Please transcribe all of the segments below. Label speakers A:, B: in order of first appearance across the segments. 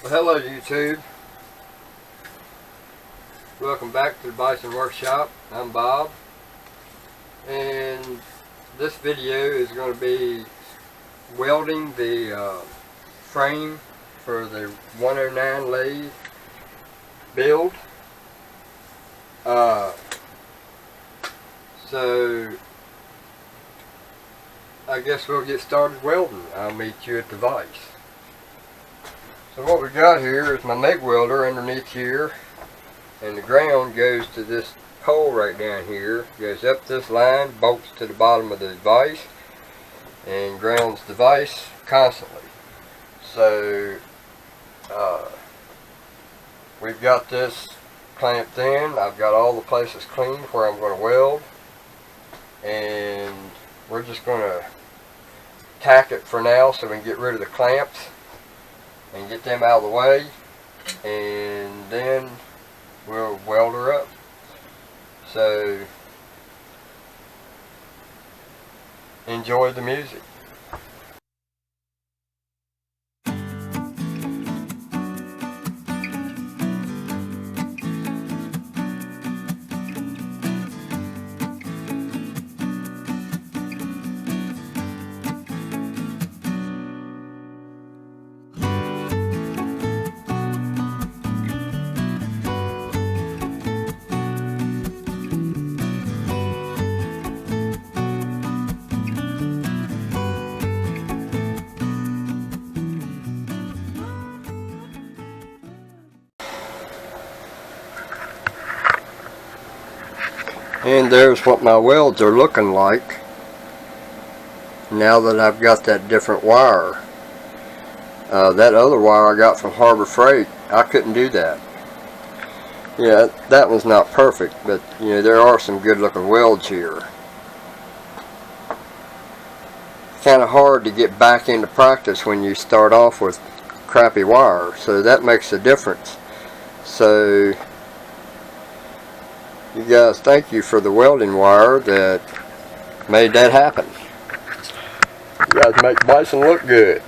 A: Hello YouTube, welcome back to the Bison Workshop. I'm Bob, and this video is going to be welding the frame for the 109 lathe build. So I guess we'll get started welding. I'll meet you at the vise. So what we got here is my MIG welder underneath here, and the ground goes to this pole right down here, goes up this line, bolts to the bottom of the vise, and grounds the vise constantly. So we've got this clamped in. I've got all the places cleaned where I'm going to weld, and we're just going to tack it for now so we can get rid of the clamps and get them out of the way, and then we'll weld her up. So enjoy the music. And there's what my welds are looking like now that I've got that different wire. That other wire I got from Harbor Freight, I couldn't do that. Yeah, that one's not perfect, but you know, there are some good looking welds here. Kind of hard to get back into practice when you start off with crappy wire, so that makes a difference. So you guys, thank you for the welding wire that made that happen. You guys make Bison look good.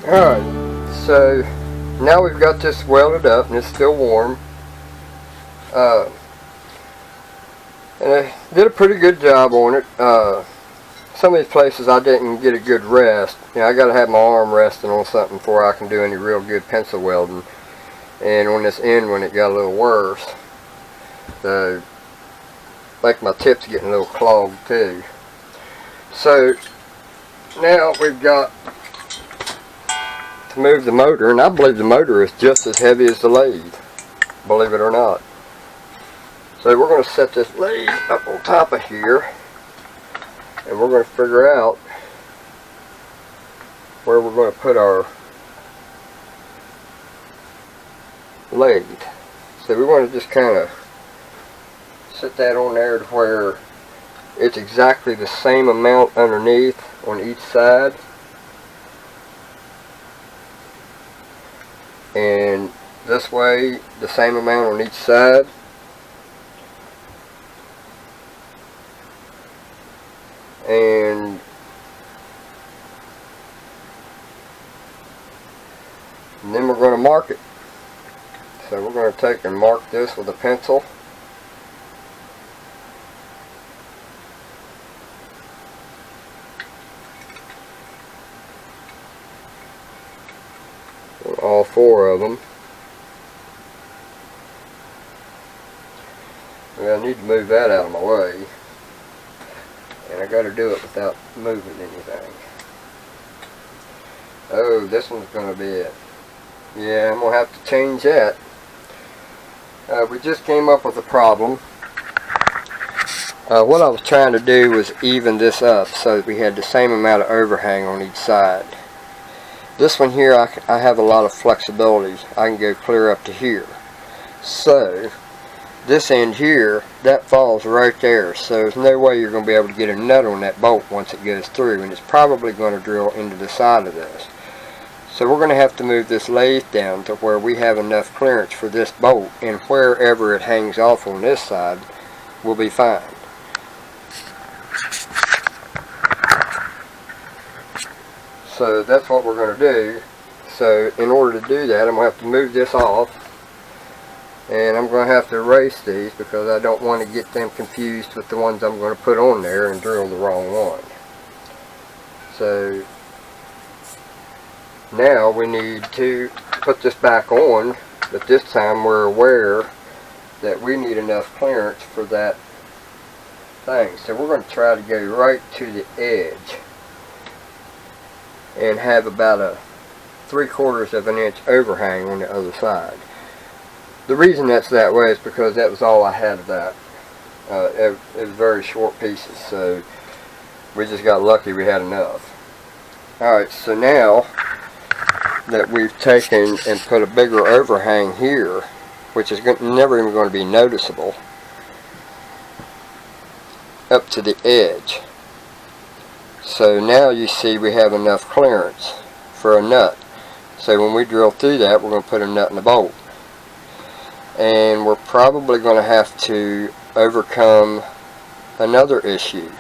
A: Alright, so now we've got this welded up and it's still warm. And I did a pretty good job on it. Some of these places I didn't get a good rest. You know, I gotta have my arm resting on something before I can do any real good pencil welding. And on this end one, it got a little worse. So I think my tip's getting a little clogged too. So now we've got to move the motor, and I believe the motor is just as heavy as the lathe, believe it or not. So we're going to set this lathe up on top of here, and we're going to figure out where we're going to put our lathe. So we want to just kind of set that on there to where it's exactly the same amount underneath on each side, and this way the same amount on each side. And then we're going to mark it. So we're going to take and mark this with a pencil. All four of them. Well, I need to move that out of my way. And I got to do it without moving anything. Oh, this one's going to be it. Yeah, I'm going to have to change that. We just came up with a problem. What I was trying to do was even this up so that we had the same amount of overhang on each side. This one here, I have a lot of flexibility. I can go clear up to here. So, this end here, that falls right there. So there's no way you're going to be able to get a nut on that bolt once it goes through. And it's probably going to drill into the side of this. So we're going to have to move this lathe down to where we have enough clearance for this bolt. And wherever it hangs off on this side will be fine. So that's what we're going to do. So in order to do that, I'm going to have to move this off. And I'm going to have to erase these because I don't want to get them confused with the ones I'm going to put on there and drill the wrong one. So now we need to put this back on, but this time we're aware that we need enough clearance for that thing. So we're going to try to go right to the edge and have about a 3/4 of an inch overhang on the other side. The reason that's that way is because that was all I had of that. It was very short pieces, so we just got lucky we had enough. Alright, so now that we've taken and put a bigger overhang here, which is never even going to be noticeable, up to the edge. So now you see we have enough clearance for a nut. So when we drill through that, we're going to put a nut in the bolt. And we're probably going to have to overcome another issue.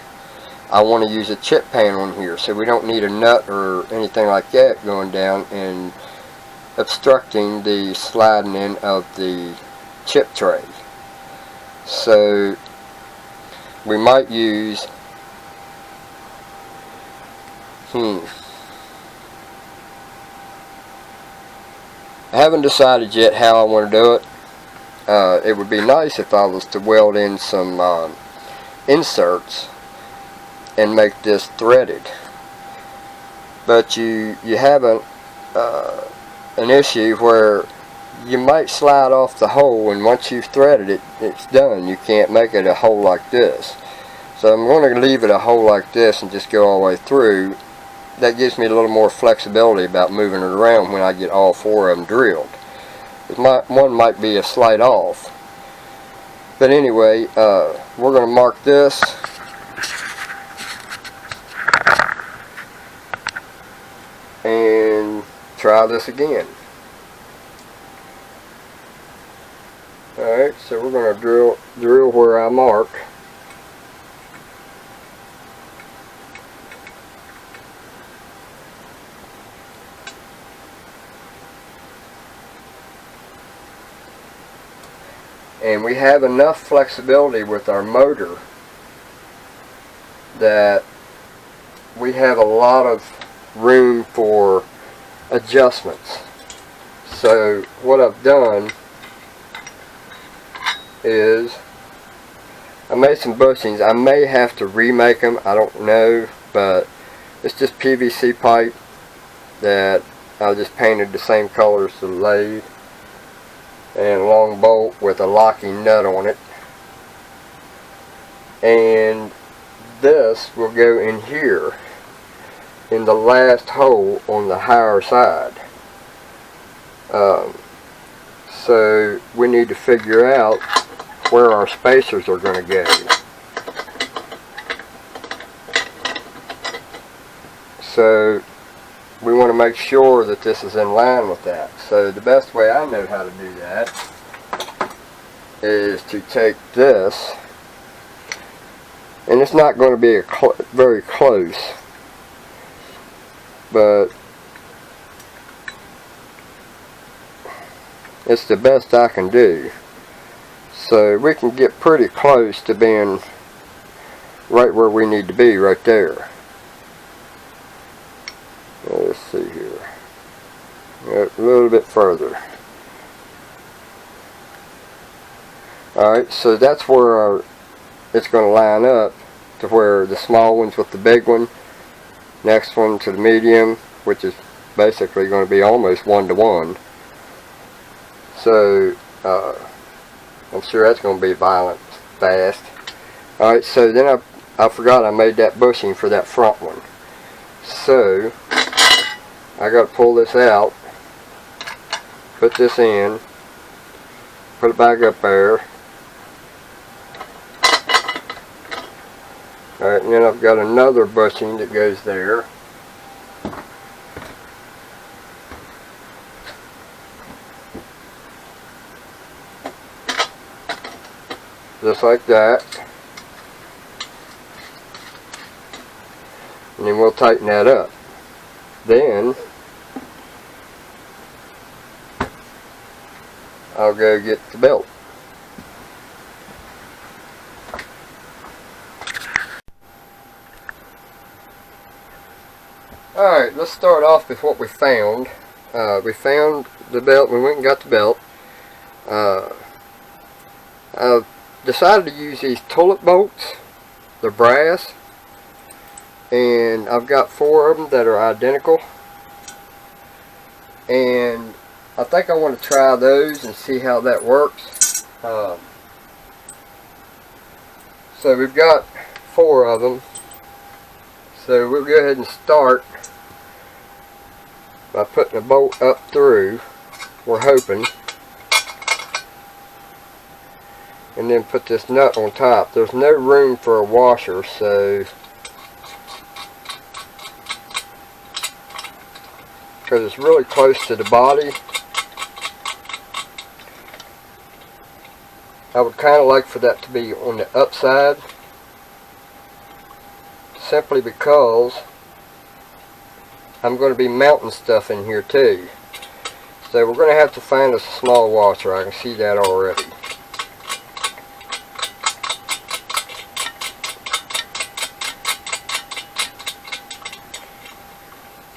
A: I want to use a chip pan on here, so we don't need a nut or anything like that going down and obstructing the sliding in of the chip tray. So we might use I haven't decided yet how I want to do it. It would be nice if I was to weld in some inserts and make this threaded. But you have an issue where you might slide off the hole, and once you've threaded it, it's done. You can't make it a hole like this. So I'm going to leave it a hole like this and just go all the way through. That gives me a little more flexibility about moving it around when I get all 4 of them drilled. One might be a slight off. But anyway, we're going to mark this. And try this again. Alright, so we're going to drill where I mark. And we have enough flexibility with our motor that we have a lot of room for adjustments. So what I've done is I made some bushings. I may have to remake them, I don't know, but it's just PVC pipe that I just painted the same color as the lathe, and a long bolt with a locking nut on it. And this will go in here in the last hole on the higher side. So we need to figure out where our spacers are going to go. So we want to make sure that this is in line with that. So the best way I know how to do that is to take this, and it's not going to be very close, but it's the best I can do. So we can get pretty close to being right where we need to be right there. Let's see here. A little bit further. Alright, so that's where it's going to line up, to where the small one's with the big one, next one to the medium, which is basically going to be almost 1-to-1. So I'm sure that's going to be violent fast. Alright, so then I forgot I made that bushing for that front one. So I got to pull this out, put this in, put it back up there. Alright, and then I've got another bushing that goes there. Just like that. And then we'll tighten that up. Then I'll go get the belt. Alright, let's start off with what we found. We found the belt. We went and got the belt. I decided to use these tulip bolts. They're brass. And I've got 4 of them that are identical. And I think I want to try those and see how that works. So we've got 4 of them. So we'll go ahead and start by putting a bolt up through, we're hoping, and then put this nut on top. There's no room for a washer, so because it's really close to the body, I would kind of like for that to be on the upside, simply because I'm going to be mounting stuff in here too. So we're going to have to find us a small washer. I can see that already.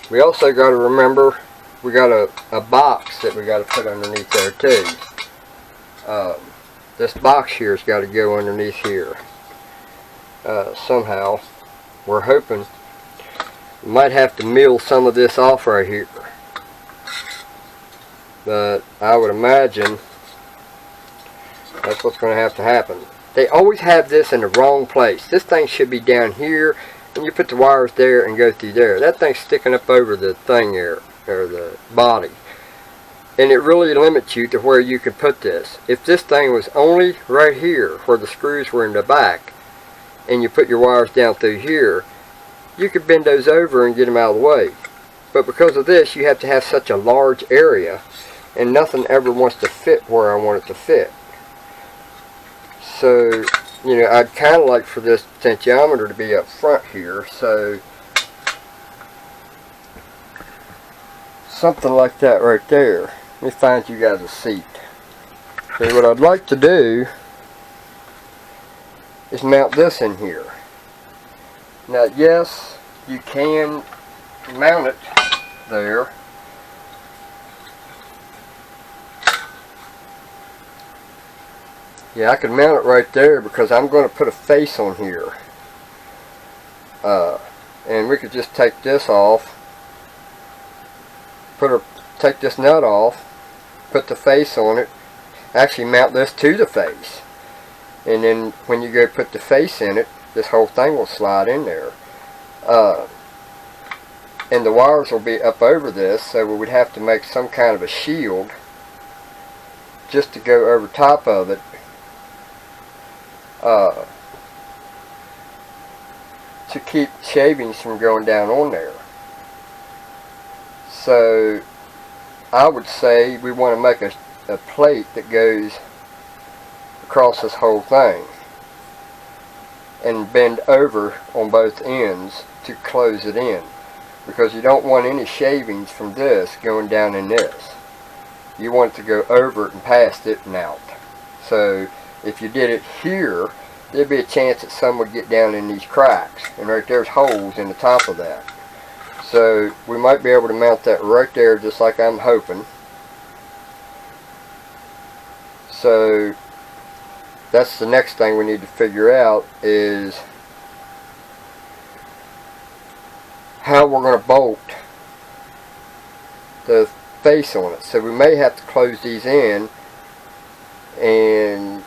A: We also got to remember we got a box that we got to put underneath there too. This box here has got to go underneath here somehow. We're hoping we might have to mill some of this off right here, but I would imagine that's what's going to have to happen. They always have this in the wrong place. This thing should be down here, and you put the wires there and go through there. That thing's sticking up over the thing there, or the body, and it really limits you to where you can put this. If this thing was only right here where the screws were in the back, and you put your wires down through here, you could bend those over and get them out of the way. But because of this, you have to have such a large area, and nothing ever wants to fit where I want it to fit. So, you know, I'd kind of like for this potentiometer to be up front here, so something like that right there. Let me find you guys a seat. So what I'd like to do is mount this in here. Now, yes, you can mount it there. Yeah, I can mount it right there because I'm going to put a face on here. And we could just take this off, take this nut off, put the face on it, actually mount this to the face. And then when you go put the face in it, this whole thing will slide in there. And the wires will be up over this, so we would have to make some kind of a shield just to go over top of it. To keep shavings from going down on there. So I would say we want to make a plate that goes across this whole thing and bend over on both ends to close it in, because you don't want any shavings from this going down in this. You want it to go over it and past it and out. So if you did it here, there'd be a chance that some would get down in these cracks, and right there's holes in the top of that. So we might be able to mount that right there, just like I'm hoping. So that's the next thing we need to figure out, is how we're going to bolt the face on it. So we may have to close these in and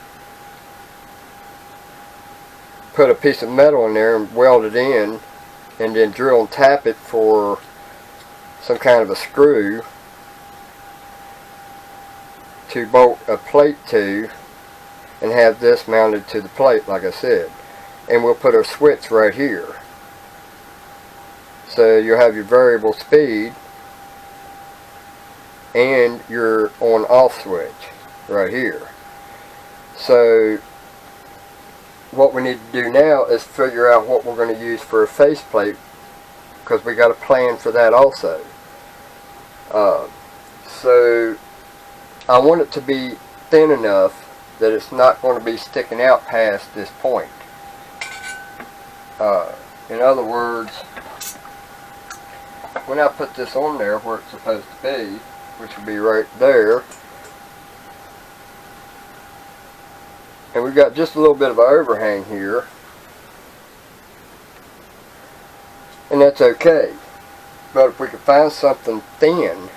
A: put a piece of metal in there and weld it in, and then drill and tap it for some kind of a screw to bolt a plate to, and have this mounted to the plate like I said. And we'll put our switch right here, so you'll have your variable speed and your on off switch right here. So what we need to do now is figure out what we're going to use for a faceplate, because we got a plan for that also. So I want it to be thin enough that it's not going to be sticking out past this point. In other words, when I put this on there where it's supposed to be, which will be right there, and we've got just a little bit of an overhang here, and that's okay. But if we can find something thin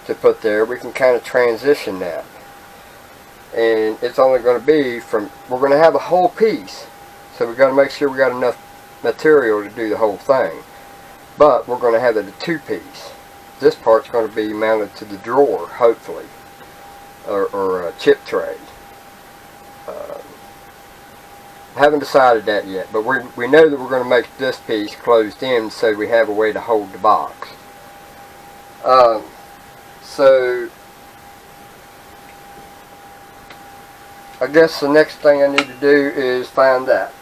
A: to put there, we can kind of transition that. And it's only going to be from, we're going to have a whole piece, so we've got to make sure we got enough material to do the whole thing. But we're going to have it a two-piece. This part's going to be mounted to the drawer, hopefully, or a chip tray. Haven't decided that yet, but we know that we're going to make this piece closed in so we have a way to hold the box. So I guess the next thing I need to do is find that.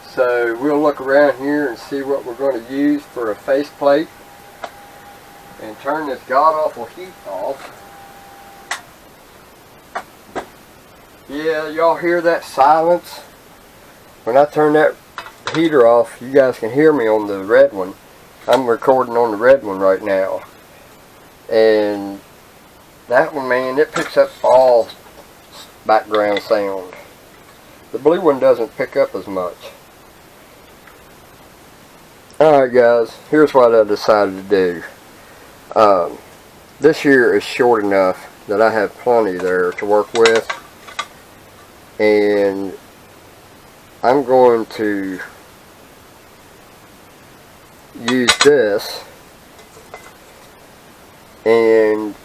A: So we'll look around here and see what we're going to use for a faceplate, and turn this god-awful heat off. Yeah, y'all hear that silence? When I turn that heater off, you guys can hear me on the red one. I'm recording on the red one right now. And that one, man, it picks up all background sound. The blue one doesn't pick up as much. Alright guys, here's what I decided to do. This here is short enough that I have plenty there to work with, and I'm going to use this, and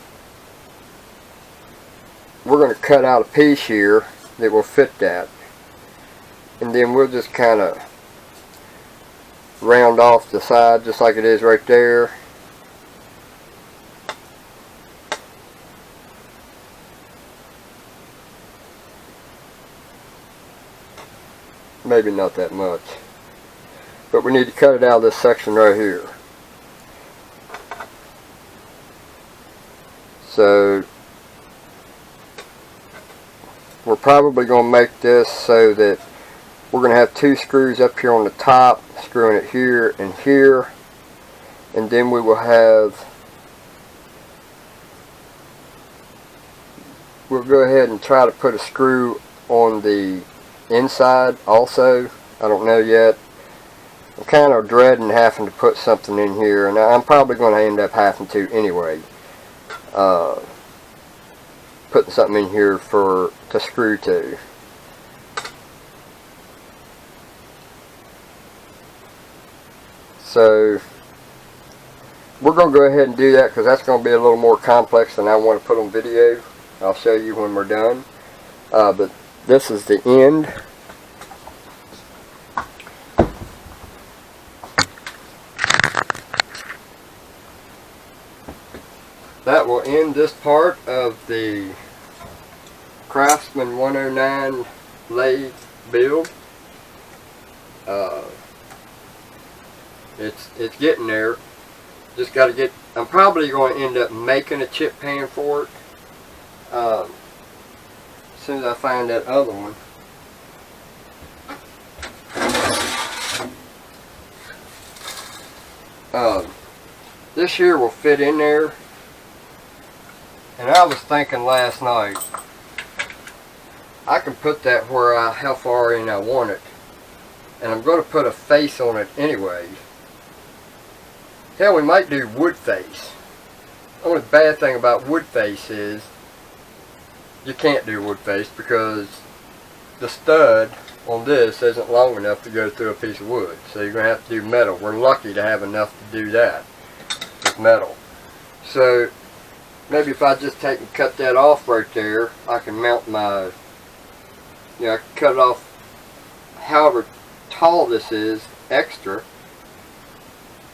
A: we're going to cut out a piece here that will fit that, and then we'll just kind of round off the side just like it is right there. Maybe not that much, but we need to cut it out of this section right here. So we're probably going to make this so that we're going to have two screws up here on the top, screwing it here and here, and then we will have, we'll go ahead and try to put a screw on the inside also. I don't know yet. I'm kind of dreading having to put something in here, and I'm probably going to end up having to anyway. Putting something in here to screw to. So we're going to go ahead and do that, because that's going to be a little more complex than I want to put on video. I'll show you when we're done. But this is the end. That will end this part of the Craftsman 109 lathe build. It's getting there. Just got to get, I'm probably going to end up making a chip pan for it. As soon as I find that other one. This here will fit in there. And I was thinking last night, I can put that how far in I want it. And I'm going to put a face on it anyway. Hell, we might do wood face. The only bad thing about wood face is you can't do wood face because the stud on this isn't long enough to go through a piece of wood. So you're going to have to do metal. We're lucky to have enough to do that with metal. So maybe if I just take and cut that off right there, I can mount my, I can cut it off however tall this is extra,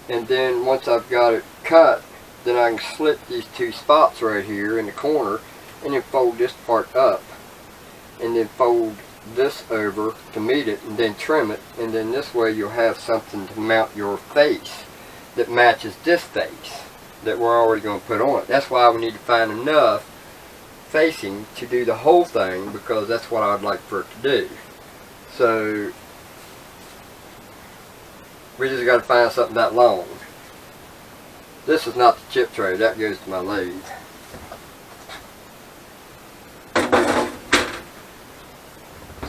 A: and then once I've got it cut, then I can slit these two spots right here in the corner and then fold this part up and then fold this over to meet it and then trim it, and then this way you'll have something to mount your face that matches this face that we're already going to put on it. That's why we need to find enough facing to do the whole thing, because that's what I'd like for it to do. So we just got to find something that long. This is not the chip tray, that goes to my lathe.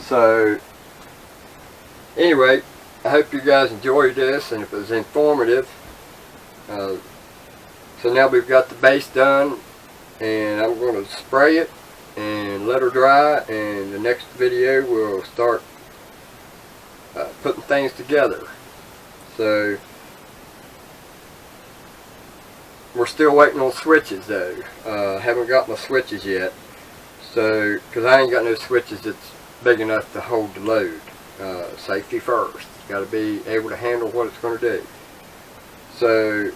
A: So anyway, I hope you guys enjoyed this and if it was informative. So now we've got the base done, and I'm going to spray it and let her dry, and the next video we'll start putting things together. So we're still waiting on switches though. Haven't got my switches yet, so because I ain't got no switches that's big enough to hold the load. Safety first. Got to be able to handle what it's going to do. So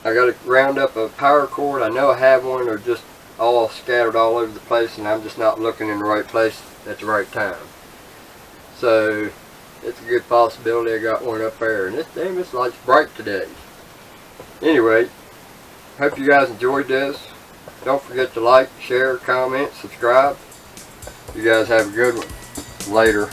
A: I got to round up a power cord. I know I have one. They're just all scattered all over the place, and I'm just not looking in the right place at the right time. So it's a good possibility I got one up there. And this light's bright today. Anyway, hope you guys enjoyed this. Don't forget to like, share, comment, subscribe. You guys have a good one. Later.